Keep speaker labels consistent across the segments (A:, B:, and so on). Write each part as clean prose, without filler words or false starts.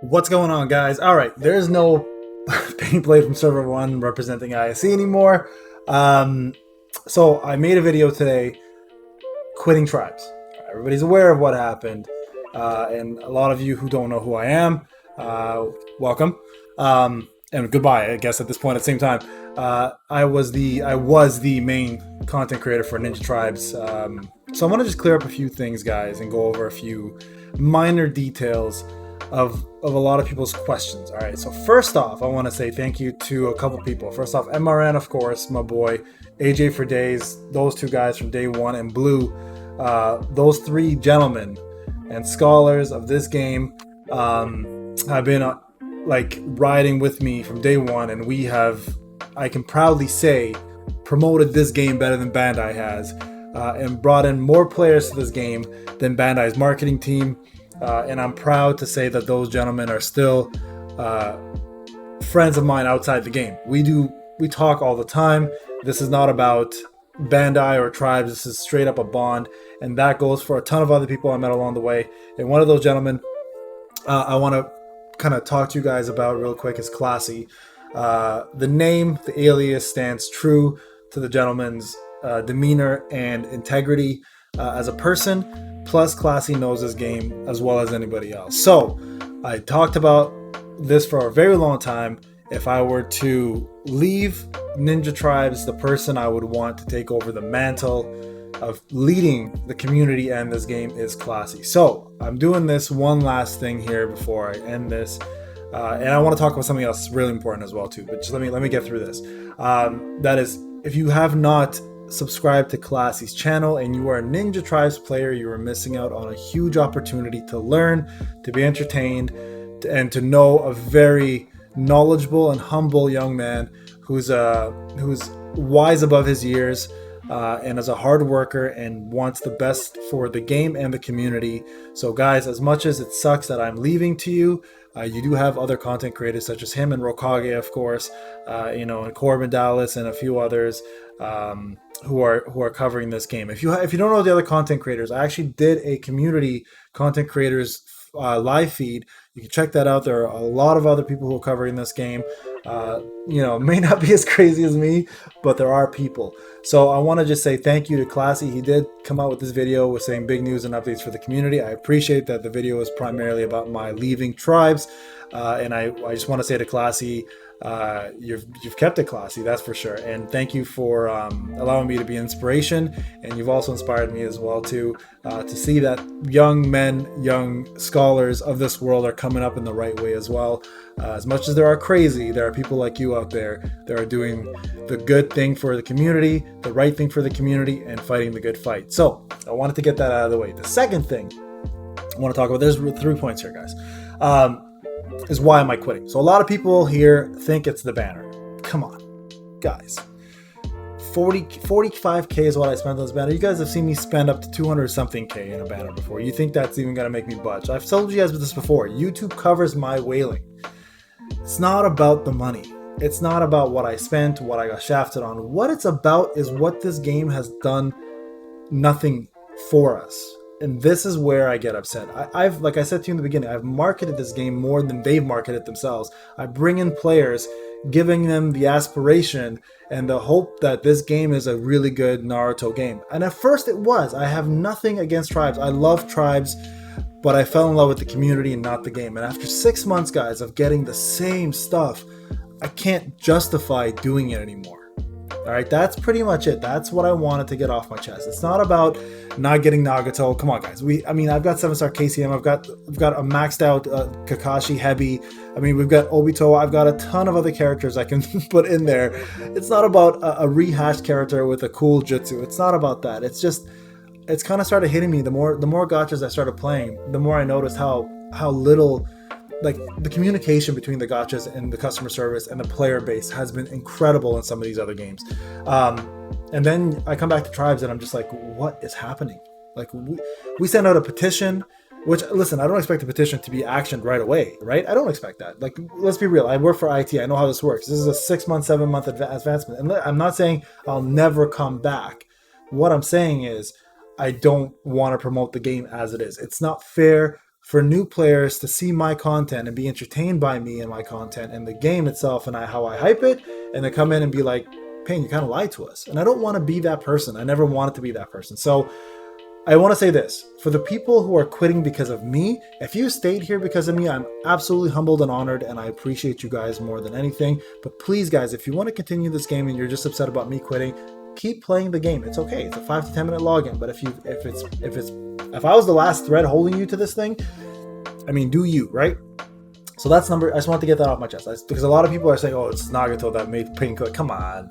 A: What's going on, guys? All right, there's no Payneblade from Server 1 representing ISC anymore. So I made a video today quitting tribes. Everybody's aware of what happened, and a lot of you who don't know who I am, welcome, and goodbye. I guess at this point, at the same time, I was the main content creator for Ninja Tribes. So I want to just clear up a few things, guys, and go over a few minor details of a lot of people's questions. All right, so first off, I want to say thank you to a couple people. First off, MRN, of course, my boy, AJ for Days, those two guys from day one, and Blue, those three gentlemen and scholars of this game have been like riding with me from day one, and we have, I can proudly say, promoted this game better than Bandai has, and brought in more players to this game than Bandai's marketing team. And I'm proud to say that those gentlemen are still friends of mine outside the game. We talk all the time. This is not about Bandai or Tribes. This is straight up a bond, and that goes for a ton of other people I met along the way. And one of those gentlemen I want to kind of talk to you guys about real quick is Classy. The name, the alias, stands true to the gentleman's demeanor and integrity as a person. Plus, Classy knows this game as well as anybody else. So, I talked about this for a very long time. If I were to leave Ninja Tribes, the person I would want to take over the mantle of leading the community and this game is Classy. So, I'm doing this one last thing here before I end this. And I want to talk about something else really important as well too. But just let me get through this. That is, if you have not subscribe to Classy's channel and you are a Ninja Tribes player, you are missing out on a huge opportunity to learn, to be entertained, and to know a very knowledgeable and humble young man who's wise above his years, and is a hard worker and wants the best for the game and the community. So guys, as much as it sucks that I'm leaving to you, you do have other content creators such as him and Rokage, of course, and Corbin Dallas and a few others who are covering this game. If you don't know the other content creators, I actually did a community content creators live feed. You can check that out. There are a lot of other people who are covering this game. May not be as crazy as me, but there are people. So I want to just say thank you to Classy. He did come out with this video with saying big news and updates for the community. I appreciate that the video is primarily about my leaving Tribes, and I just want to say to Classy, you've kept it classy, that's for sure. And thank you for allowing me to be an inspiration, and you've also inspired me as well to see that young men, young scholars of this world are coming up in the right way as well. As much as there are crazy, there are people like you out there that are doing the good thing for the community, the right thing for the community, and fighting the good fight. So I wanted to get that out of the way. The second thing I want to talk about, there's 3 points here, guys, is why am I quitting? So a lot of people here think it's the banner. Come on, guys. 45K is what I spent on this banner. You guys have seen me spend up to 200 something K in a banner before. You think that's even gonna make me budge? I've told you guys this before. YouTube covers my whaling. It's not about the money. It's not about what I spent, what I got shafted on. What it's about is what this game has done nothing for us. And this is where I get upset. I've, like I said to you in the beginning, I've marketed this game more than they've marketed themselves. I bring in players, giving them the aspiration and the hope that this game is a really good Naruto game. And at first it was. I have nothing against Tribes. I love Tribes, but I fell in love with the community and not the game. And after 6 months, guys, of getting the same stuff, I can't justify doing it anymore. All right, that's pretty much it. That's what I wanted to get off my chest. It's not about not getting Nagato. Come on, guys. I've got 7-star KCM. I've got a maxed out Kakashi Hebi. We've got Obito. I've got a ton of other characters I can put in there. It's not about a rehashed character with a cool jutsu. It's not about that. It's kind of started hitting me. The more gachas I started playing, the more I noticed how little, like, the communication between the gachas and the customer service and the player base has been incredible in some of these other games. And then I come back to Tribes and I'm just like, what is happening? Like, we sent out a petition, which, listen, I don't expect the petition to be actioned right away, right? I don't expect that. Like, let's be real. I work for IT. I know how this works. This is a 6-month, 7-month advancement. And I'm not saying I'll never come back. What I'm saying is I don't want to promote the game as it is. It's not fair for new players to see my content and be entertained by me and my content and the game itself and how I hype it, and then come in and be like, Payne, you kind of lied to us. And I don't want to be that person. I never wanted to be that person. So I want to say this, for the people who are quitting because of me, if you stayed here because of me, I'm absolutely humbled and honored, and I appreciate you guys more than anything. But please, guys, if you want to continue this game and you're just upset about me quitting, keep playing the game. It's okay. It's a 5 to 10 minute login. But if I was the last thread holding you to this thing, I mean, do you, right? So that's I just want to get that off my chest, because a lot of people are saying, oh, it's Nagato that made Payne quit. Come on,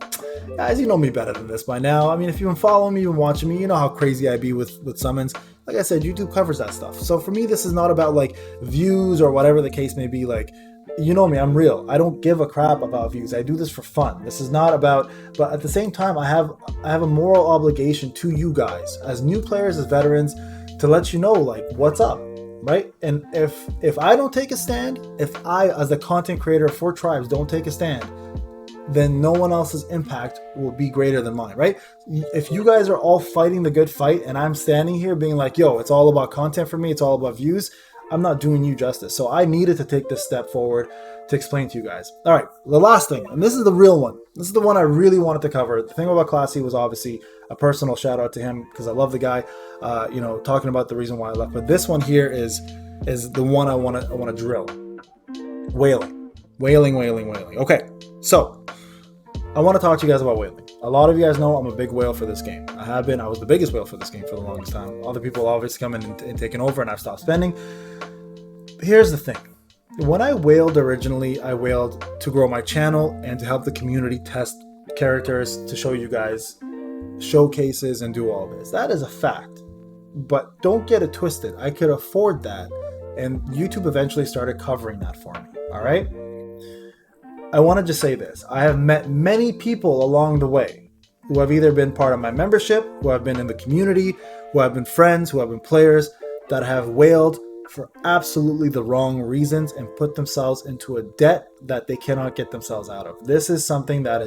A: guys, you know me better than this by now. I mean, if you've been following me, you've been watching me, you know how crazy I be with summons. Like I said, YouTube covers that stuff. So for me, this is not about like views or whatever the case may be. Like, you know me, I'm real. I don't give a crap about views. I do this for fun. This is not about, but at the same time, I have a moral obligation to you guys as new players, as veterans, to let you know like what's up. Right? And if I don't take a stand, if I, as the content creator for Tribes, don't take a stand, then no one else's impact will be greater than mine, right? If you guys are all fighting the good fight and I'm standing here being like, yo, it's all about content for me, it's all about views, I'm not doing you justice. So I needed to take this step forward to explain to you guys. All right, the last thing, and this is the real one. This is the one I really wanted to cover. The thing about Classy was obviously a personal shout out to him because I love the guy, talking about the reason why I left. But this one here is the one I want to drill. Wailing. Okay, so I want to talk to you guys about whaling. A lot of you guys know I'm a big whale for this game. I have been. I was the biggest whale for this game for the longest time. Other people obviously come in and taken over, and I've stopped spending. But here's the thing. When I whaled originally, I whaled to grow my channel and to help the community test characters, to show you guys showcases and do all this. That is a fact. But don't get it twisted. I could afford that, and YouTube eventually started covering that for me. All right? I want to just say this. I have met many people along the way who have either been part of my membership, who have been in the community, who have been friends, who have been players, that have whaled for absolutely the wrong reasons and put themselves into a debt that they cannot get themselves out of. This is something that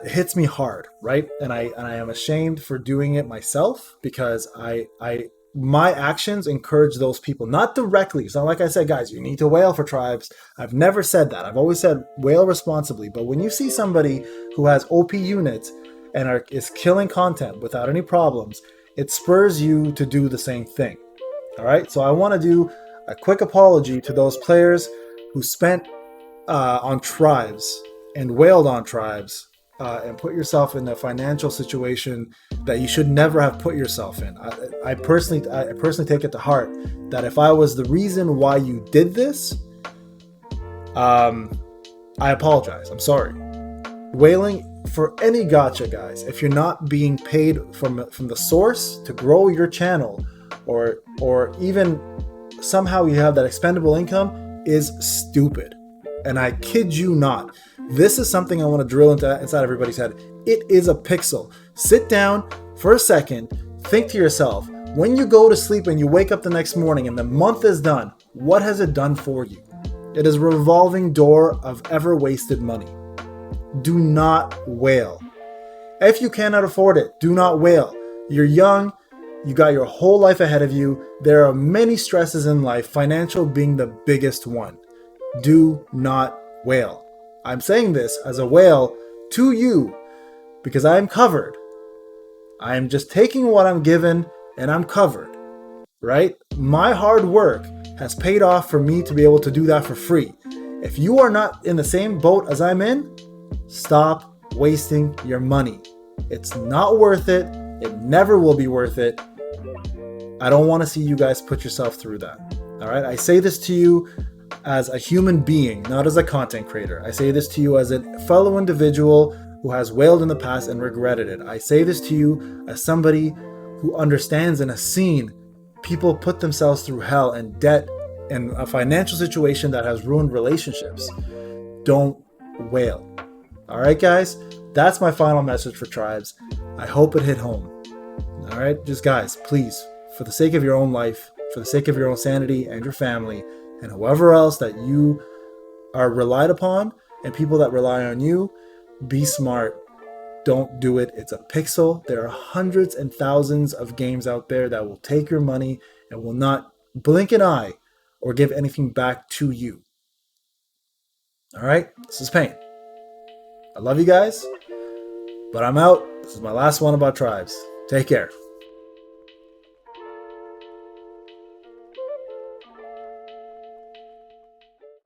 A: hits me hard, right? And I am ashamed for doing it myself, because my actions encourage those people, not directly. It's not like I said, guys, you need to whale for Tribes. I've never said that. I've always said whale responsibly. But when you see somebody who has OP units and is killing content without any problems, it spurs you to do the same thing. All right. So I want to do a quick apology to those players who spent on Tribes and whaled on Tribes and put yourself in a financial situation that you should never have put yourself in. I personally take it to heart that if I was the reason why you did this, I apologize. I'm sorry. Whaling for any gacha, guys, if you're not being paid from the source to grow your channel, or even somehow you have that expendable income, is stupid. And I kid you not. This is something I want to drill inside everybody's head. It is a pixel. Sit down for a second. Think to yourself, when you go to sleep and you wake up the next morning and the month is done, what has it done for you? It is a revolving door of ever wasted money. Do not whale. If you cannot afford it, do not whale. You're young. You got your whole life ahead of you. There are many stresses in life, financial being the biggest one. Do not whale. I'm saying this as a whale to you because I'm covered. I'm just taking what I'm given and I'm covered, right? My hard work has paid off for me to be able to do that for free. If you are not in the same boat as I'm in, stop wasting your money. It's not worth it. It never will be worth it. I don't want to see you guys put yourself through that. All right. I say this to you as a human being, not as a content creator. I say this to you as a fellow individual who has wailed in the past and regretted it. I say this to you as somebody who understands and has seen people put themselves through hell and debt and a financial situation that has ruined relationships. Don't wail. All right, guys, that's my final message for Tribes. I hope it hit home. All right, just guys, please, for the sake of your own life, for the sake of your own sanity and your family, and whoever else that you are relied upon and people that rely on you, be smart. Don't do it. It's a pixel. There are hundreds and thousands of games out there that will take your money and will not blink an eye or give anything back to you. All right? This is Payne. I love you guys, but I'm out. This is my last one about tribes. Take care.